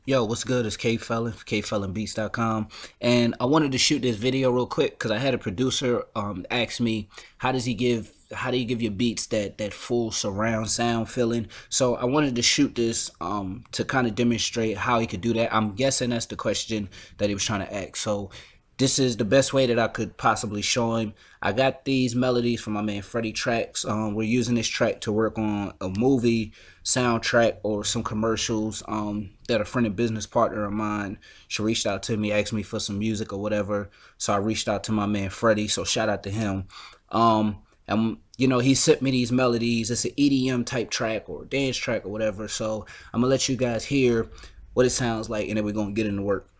Yo, what's good? It's K-Felon, K-FelonBeats.com. And I wanted to shoot this video real quick because I had a producer ask me, how do you give your beats that full surround sound feeling? So I wanted to shoot this to kind of demonstrate how he could do that. I'm guessing that's the question that he was trying to ask. So this is the best way that I could possibly show him. I got these melodies from my man Freddie Tracks. We're using this track to work on a movie soundtrack or some commercials that a friend and business partner of mine, she reached out to me, asked me for some music or whatever. So I reached out to my man Freddie. So shout out to him. And you know, he sent me these melodies. It's an EDM type track or dance track or whatever. So I'm gonna let you guys hear what it sounds like, and then we're gonna get into work.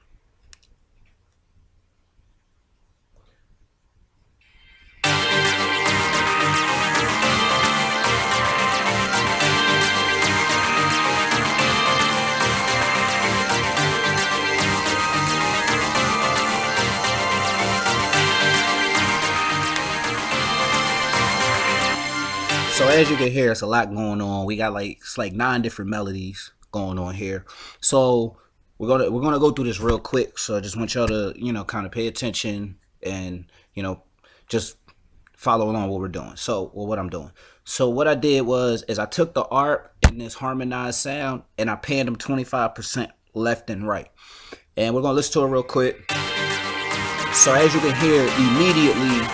So as you can hear, it's a lot going on. We got it's like 9 different melodies going on here. So we're gonna go through this real quick. So I just want y'all to kind of pay attention and just follow along what we're doing. So what I'm doing. So what I did is I took the ARP in this harmonized sound and I panned them 25% left and right. And we're gonna listen to it real quick. So as you can hear, immediately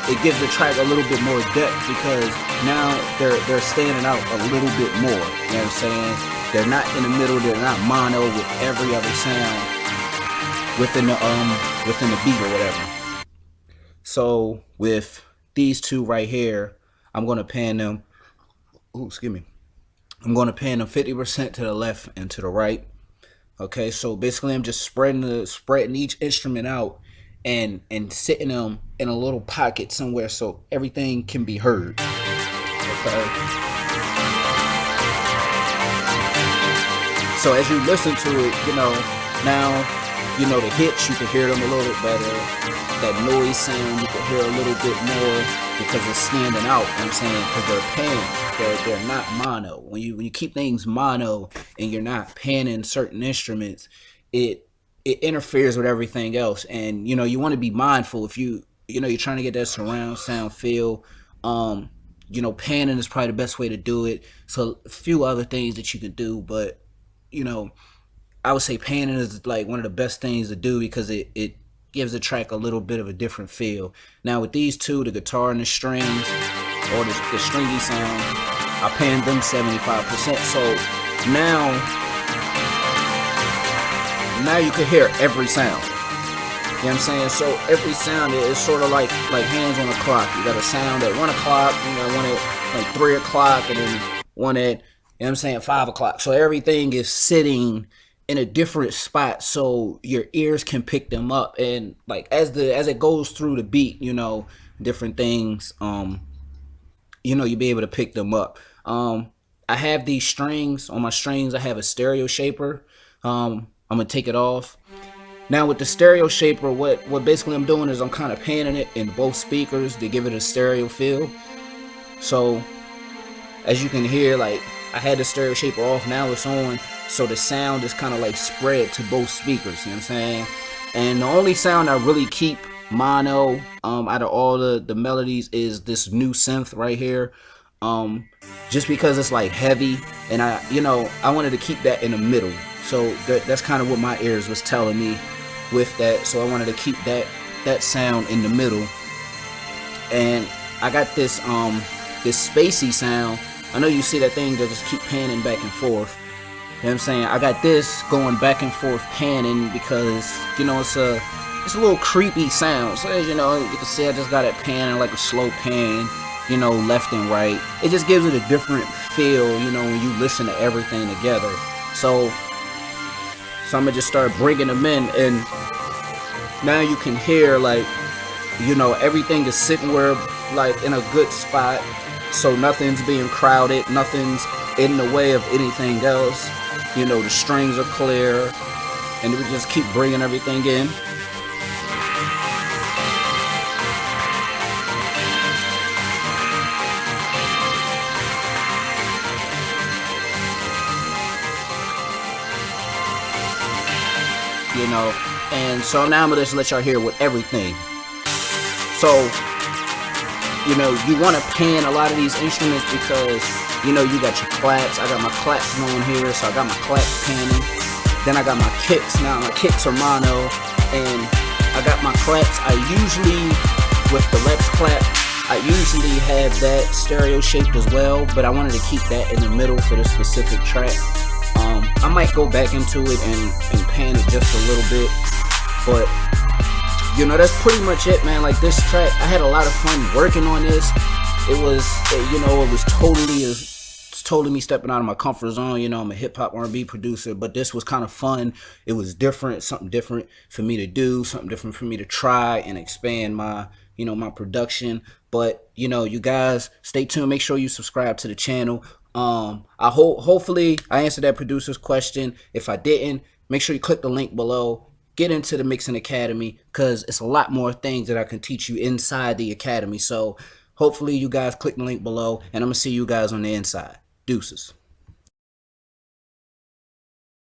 it gives the track a little bit more depth because now they're standing out a little bit more. You know what I'm saying? They're not in the middle. They're not mono with every other sound within the beat or whatever. So with these two right here, I'm gonna pan them. Ooh, excuse me. I'm gonna pan them 50% to the left and to the right. Okay, so basically I'm just spreading each instrument out and sitting them in a little pocket somewhere so everything can be heard. Okay. So as you listen to it, now the hits, you can hear them a little bit better. That noise sound you can hear a little bit more because it's standing out. You know what I'm saying? Because they're panning. They're not mono. When you keep things mono and you're not panning certain instruments, it interferes with everything else. And you want to be mindful if you're trying to get that surround sound feel. Panning is probably the best way to do it. So a few other things that you could do, but I would say panning is like one of the best things to do because it gives the track a little bit of a different feel. Now with these two, the guitar and the strings or the stringy sound, I panned them 75%. So now you can hear every sound. You know what I'm saying? So every sound is sort of like hands on a clock. You got a sound at 1 o'clock, you got one at like 3 o'clock, and then one at, you know what I'm saying, 5 o'clock. So everything is sitting in a different spot so your ears can pick them up. And like as it goes through the beat, different things, you'll be able to pick them up. I have these strings. On my strings, I have a stereo shaper. I'm gonna take it off. Now with the stereo shaper, what basically I'm doing is I'm kind of panning it in both speakers to give it a stereo feel. So as you can hear, like I had the stereo shaper off, now it's on, so the sound is kind of like spread to both speakers, you know what I'm saying? And the only sound I really keep mono out of all the melodies is this new synth right here. Just because it's like heavy, and I wanted to keep that in the middle. So that's kind of what my ears was telling me with that. So I wanted to keep that sound in the middle. And I got this spacey sound. I know you see that thing that just keep panning back and forth. You know what I'm saying? I got this going back and forth panning because it's a little creepy sound. So as you can see, I just got it panning like a slow pan, left and right. It just gives it a different feel, when you listen to everything together. So I'm gonna just start bringing them in, and now you can hear everything is sitting where in a good spot, so nothing's being crowded, nothing's in the way of anything else. The strings are clear, and we just keep bringing everything in. you know. And so now I'm gonna just let y'all hear with everything. So, you know, you want to pan a lot of these instruments because, you know, you got your claps. I got my claps going here, so I got my claps panning. Then I got my kicks. Now my kicks are mono, and I got my claps. I usually, with the Lex clap, I usually have that stereo shaped as well, but I wanted to keep that in the middle for this specific track. I might go back into it and pan it just a little bit, but you know, that's pretty much it, man. Like, this track, I had a lot of fun working on this. It was, you know, it was totally me stepping out of my comfort zone. You know, I'm a hip hop R&B producer, but this was kind of fun. It was different, something different for me to do, something different for me to try and expand my, you know, my production. But, you know, you guys stay tuned. Make sure you subscribe to the channel. Hopefully I answered that producer's question. If I didn't, make sure you click the link below. Get into the Mixing Academy, because it's a lot more things that I can teach you inside the academy. So hopefully you guys click the link below, and I'm gonna see you guys on the inside. Deuces.